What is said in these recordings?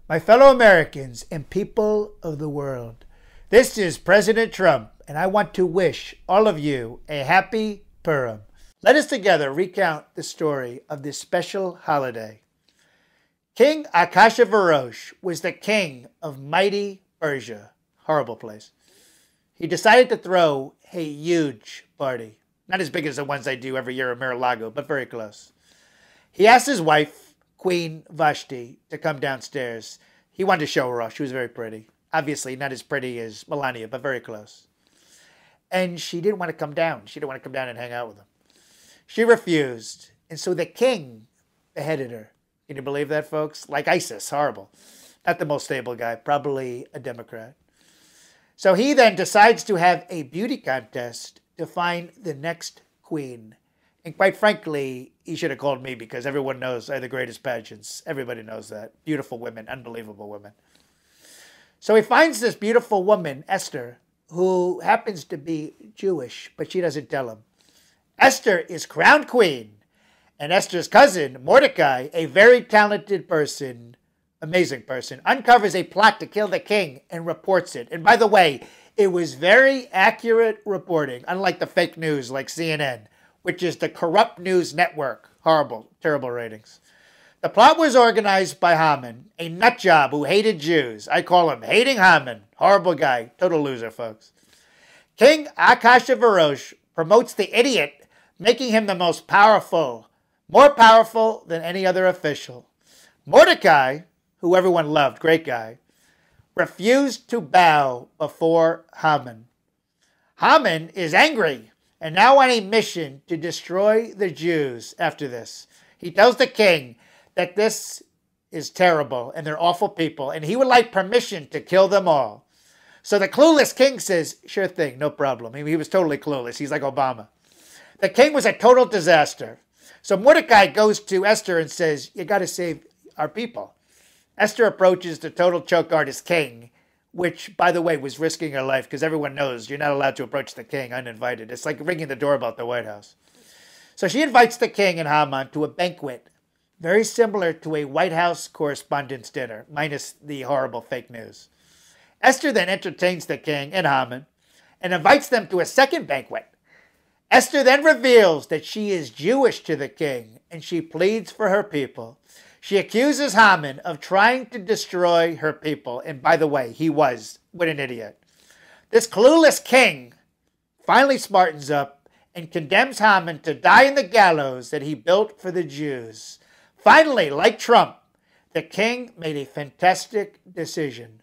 My fellow Americans and people of the world, this is President Trump, and I want to wish all of you a happy Purim. Let us together recount the story of this special holiday. King Ahasuerus was the king of mighty Persia. Horrible place. He decided to throw a huge party. Not as big as the ones I do every year at Mar-a-Lago, but very close. He asked his wife, Queen Vashti, to come downstairs. He wanted to show her off. She was very pretty. Obviously not as pretty as Melania, but very close. And she didn't want to come down. She didn't want to come down and hang out with him. She refused. And so the king beheaded her. Can you believe that, folks? Like ISIS. Horrible. Not the most stable guy. Probably a Democrat. So he then decides to have a beauty contest to find the next queen. And quite frankly, he should have called me because everyone knows I have the greatest pageants. Everybody knows that. Beautiful women, unbelievable women. So he finds this beautiful woman, Esther, who happens to be Jewish, but she doesn't tell him. Esther is crowned queen, and Esther's cousin, Mordecai, a very talented person, amazing person, uncovers a plot to kill the king and reports it. And by the way, it was very accurate reporting, unlike the fake news like CNN, which is the corrupt news network. Horrible, terrible ratings. The plot was organized by Haman, a nutjob who hated Jews. I call him Hating Haman. Horrible guy. Total loser, folks. King Ahasuerus promotes the idiot, making him the most powerful, more powerful than any other official. Mordecai, who everyone loved, great guy, refused to bow before Haman. Haman is angry and now on a mission to destroy the Jews after this. He tells the king that this is terrible and they're awful people, and he would like permission to kill them all. So the clueless king says, sure thing, no problem. I mean, he was totally clueless. He's like Obama. The king was a total disaster. So Mordecai goes to Esther and says, you got to save our people. Esther approaches the total choke artist king, which, by the way, was risking her life because everyone knows you're not allowed to approach the king uninvited. It's like ringing the doorbell at the White House. So she invites the king and Haman to a banquet, very similar to a White House correspondence dinner, minus the horrible fake news. Esther then entertains the king and Haman and invites them to a second banquet. Esther then reveals that she is Jewish to the king and she pleads for her people. She accuses Haman of trying to destroy her people. And by the way, he was. What an idiot. This clueless king finally smartens up and condemns Haman to die in the gallows that he built for the Jews. Finally, like Trump, the king made a fantastic decision.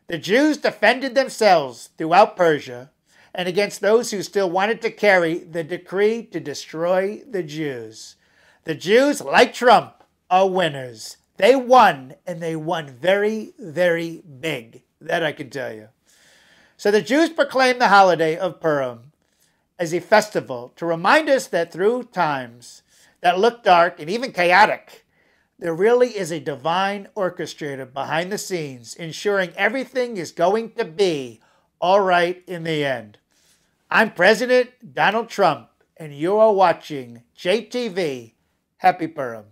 The Jews defended themselves throughout Persia and against those who still wanted to carry the decree to destroy the Jews. The Jews, like Trump, are winners. They won, and they won very, very big. That I can tell you. So the Jews proclaim the holiday of Purim as a festival to remind us that through times that look dark and even chaotic, there really is a divine orchestrator behind the scenes, ensuring everything is going to be all right in the end. I'm President Donald Trump, and you are watching JTV. Happy Purim.